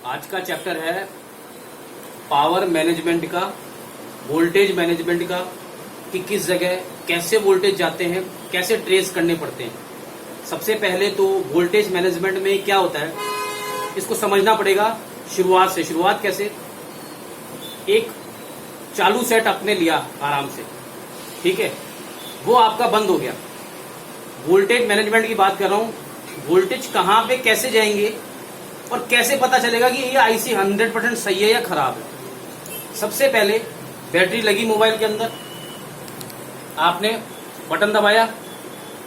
आज का चैप्टर है पावर मैनेजमेंट का, वोल्टेज मैनेजमेंट का, कि किस जगह कैसे वोल्टेज जाते हैं, कैसे ट्रेस करने पड़ते हैं। सबसे पहले तो वोल्टेज मैनेजमेंट में क्या होता है इसको समझना पड़ेगा शुरुआत से। शुरुआत कैसे? एक चालू सेट आपने लिया आराम से, ठीक है, वो आपका बंद हो गया। वोल्टेज मैनेजमेंट की बात कर रहा हूं, वोल्टेज कहां पे कैसे जाएंगे और कैसे पता चलेगा कि ये आईसी 100% सही है या खराब है। सबसे पहले बैटरी लगी मोबाइल के अंदर, आपने बटन दबाया,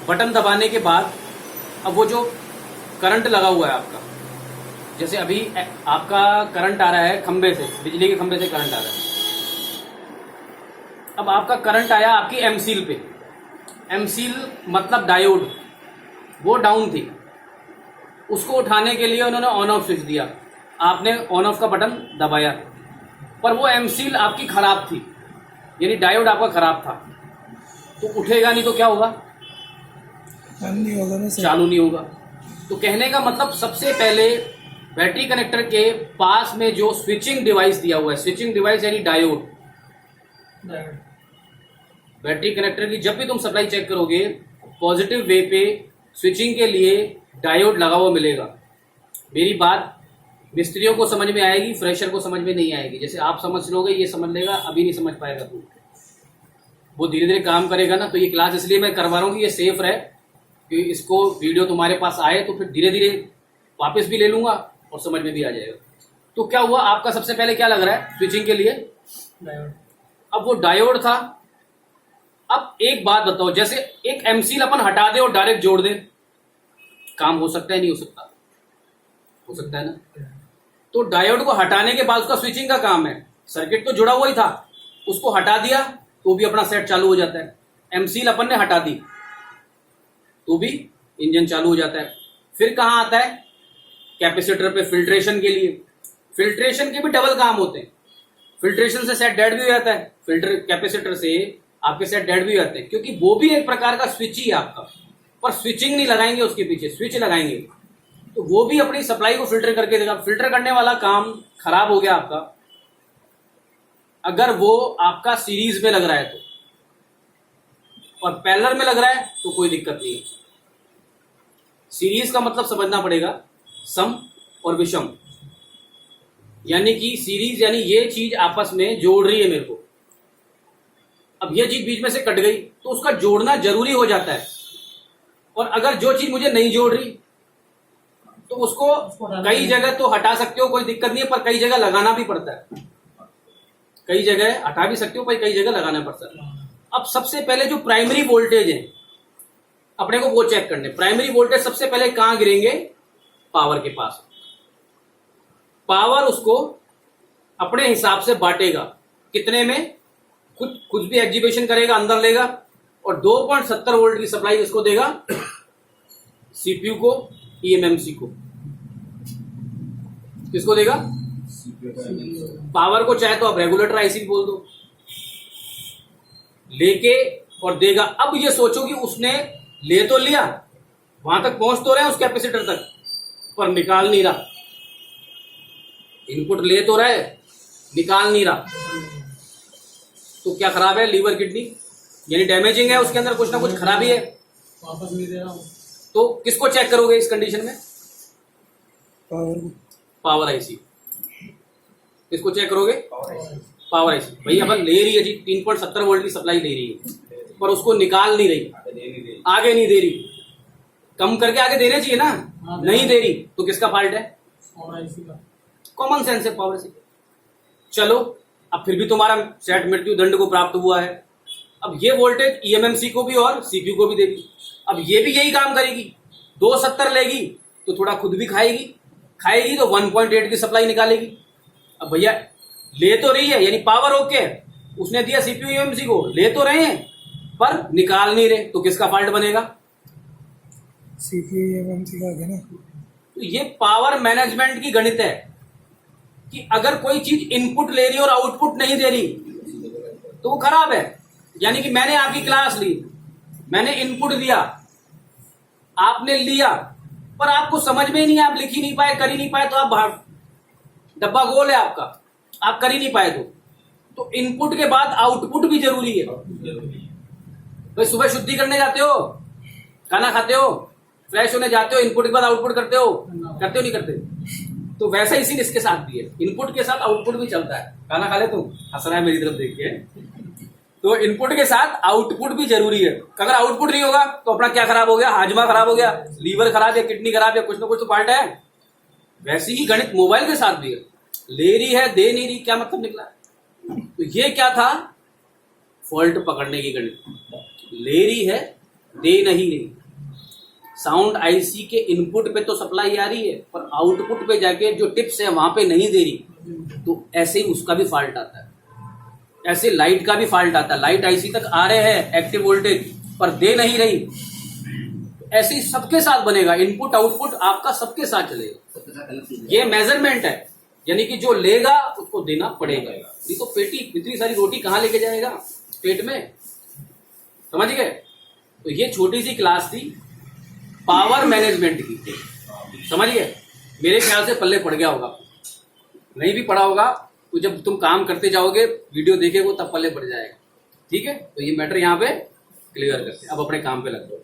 बटन दबाने के बाद अब वो जो करंट लगा हुआ है आपका, जैसे अभी आपका करंट आ रहा है खंबे से, बिजली के खंबे से करंट आ रहा है। अब आपका करंट आया आपकी एमसील पे, एमसील मतलब डायोड, वो डाउन थी, उसको उठाने के लिए उन्होंने ऑन ऑफ स्विच दिया, आपने ऑन ऑफ का बटन दबाया, पर वो एमसील आपकी खराब थी, यानी डायोड आपका खराब था, तो उठेगा नहीं तो क्या होगा? नहीं होगा ना, चालू नहीं होगा। तो कहने का मतलब सबसे पहले बैटरी कनेक्टर के पास में जो स्विचिंग डिवाइस दिया हुआ है, स्विचिंग डिवाइस यानी डायोड, बैटरी कनेक्टर की जब भी तुम सप्लाई चेक करोगे पॉजिटिव वे पे स्विचिंग के लिए डायोड लगा हुआ मिलेगा। मेरी बात मिस्त्रियों को समझ में आएगी, फ्रेशर को समझ में नहीं आएगी। जैसे आप समझ लोगे, ये समझ लेगा, अभी नहीं समझ पाएगा तू, वो धीरे धीरे काम करेगा ना। तो ये क्लास इसलिए मैं करवा रहा हूँ कि ये सेफ रहे, कि इसको वीडियो तुम्हारे पास आए तो फिर धीरे धीरे वापस भी ले लूंगा और समझ में भी आ जाएगा। तो क्या हुआ, आपका सबसे पहले क्या लग रहा है स्विचिंग के लिए? डायोड। अब वो डायोड था। अब एक बात बताओ, जैसे एक एमसील अपन हटा दे और डायरेक्ट जोड़ दे, काम हो सकता है? नहीं हो सकता? हो सकता है ना। तो डायोड को हटाने के बाद उसका स्विचिंग का काम है, सर्किट तो जुड़ा हुआ ही था, उसको हटा दिया तो भी अपना सेट चालू हो जाता है। एमसील अपन ने हटा दी तो भी इंजन चालू हो जाता है। फिर कहां आता है? कैपेसिटर पे, फिल्ट्रेशन के लिए। फिल्ट्रेशन के भी डबल काम होते हैं, फिल्ट्रेशन से सेट डेड भी हो जाता है, फिल्टर कैपेसिटर से आपके सेट डेड भी हो जाते हैं, क्योंकि वो भी एक प्रकार का स्विच ही है आपका, पर स्विचिंग नहीं लगाएंगे, उसके पीछे स्विच लगाएंगे, तो वो भी अपनी सप्लाई को फिल्टर करके देगा। फिल्टर करने वाला काम खराब हो गया आपका। अगर वो आपका सीरीज में लग रहा है तो, और पैरेलल में लग रहा है तो कोई दिक्कत नहीं है। सीरीज का मतलब समझना पड़ेगा सम और विषम, यानी कि सीरीज यानी ये चीज आपस में जोड़ रही है मेरे को। अब ये चीज बीच में से कट गई तो उसका जोड़ना जरूरी हो जाता है, और अगर जो चीज मुझे नहीं जोड़ रही तो उसको कई जगह तो हटा सकते हो, कोई दिक्कत नहीं है, पर कई जगह लगाना भी पड़ता है। कई जगह हटा भी सकते हो, पर कई जगह लगाना पड़ता है। अब सबसे पहले जो प्राइमरी वोल्टेज है अपने को वो चेक करने। प्राइमरी वोल्टेज सबसे पहले कहां गिरेंगे? पावर के पास। पावर उसको अपने हिसाब से बांटेगा, कितने में? कुछ भी एग्जीबिशन करेगा, अंदर लेगा, और 2.70 वोल्ट की सप्लाई इसको देगा सीपीयू को, ईएमएमसी को। किसको देगा? पावर को चाहे तो आप रेगुलेटर आईसी बोल दो, लेके और देगा। अब ये सोचो कि उसने ले तो लिया, वहां तक पहुंच तो रहे उस कैपेसिटर तक, पर निकाल नहीं रहा। इनपुट ले तो रहे, निकाल नहीं रहा, तो क्या खराब है? लीवर किडनी, यानी डैमेजिंग है, उसके अंदर कुछ ना कुछ खराबी है, वापस नहीं दे रहा हूं। तो किसको चेक करोगे इस कंडीशन में? Power IC. किसको चेक करोगे? Power IC. भाई अपन ले रही है जी, 3.70 वोल्ट की सप्लाई ले रही है, पर उसको निकाल नहीं रही, आगे नहीं दे रही, कम करके आगे देना चाहिए ना, नहीं दे रही, तो किसका फॉल्ट है? कॉमन सेंस है, पावर आईसी। चलो, अब फिर भी तुम्हारा सेट मृत्यु दंड को प्राप्त हुआ है। अब ये वोल्टेज ईएमएमसी को भी और सीपीयू को भी देगी। अब ये भी यही काम करेगी, 270 लेगी तो थोड़ा खुद भी खाएगी तो 1.8 की सप्लाई निकालेगी। अब भैया ले तो रही है, यानी पावर ओके, उसने दिया सीपीयू ईएमएमसी को, ले तो रहे हैं पर निकाल नहीं रहे, तो किसका फॉल्ट बनेगा? सीपीयू ईएमएमसी का है ना। तो ये पावर मैनेजमेंट की गणित है कि अगर कोई चीज इनपुट ले रही और आउटपुट नहीं दे रही तो वो खराब है। यानी कि मैंने आपकी क्लास ली, मैंने इनपुट दिया, आपने लिया, पर आपको समझ में ही नहीं, आप लिख ही नहीं पाए, कर ही नहीं पाए, तो आप डब्बा गोल है आपका, आप कर ही नहीं पाए तो इनपुट के बाद आउटपुट भी जरूरी है। भाई सुबह शुद्धि करने जाते हो, खाना खाते हो, फ्रेश होने जाते हो, इनपुट के बाद आउटपुट करते हो नहीं करते? तो वैसा इसी इसके साथ भी है, इनपुट के साथ आउटपुट भी चलता है। खाना खा ले तुम, हंस रहा है मेरी तरफ देख के। तो इनपुट के साथ आउटपुट भी जरूरी है। अगर आउटपुट नहीं होगा तो अपना क्या खराब हो गया, हाजमा खराब हो गया, लीवर खराब है, किडनी खराब है, कुछ ना कुछ तो पार्ट है। वैसे ही गणित मोबाइल के साथ भी है, ले रही है दे नहीं रही, क्या मतलब निकला? तो ये क्या था, फॉल्ट पकड़ने की गणित। ले रही है दे नहीं रही, साउंड आईसी के इनपुट पे तो सप्लाई आ रही है पर आउटपुट पे जाके जो टिप्स है वहां पे नहीं दे रही। तो ऐसे ही उसका भी फॉल्ट आता है, ऐसे लाइट का भी फॉल्ट आता है। लाइट आईसी तक आ रहे हैं एक्टिव वोल्टेज पर दे नहीं रही। ऐसे ही सबके साथ बनेगा, इनपुट आउटपुट आपका सबके साथ चलेगा। ये मेजरमेंट है, यानी कि जो लेगा उसको देना पड़ेगा। नहीं तो पेटी इतनी सारी रोटी कहाँ लेके जाएगा पेट में, समझ गए? तो ये छोटी सी क्लास थी पावर मैनेजमेंट की, समझ गए? मेरे ख्याल से पल्ले पड़ गया होगा, नहीं भी पड़ा होगा तो जब तुम काम करते जाओगे वीडियो देखेगो तब पल्ले पड़ जाएगा। ठीक है, तो ये मैटर यहाँ पे क्लियर करते हैं। अब अपने काम पे लग जाओ।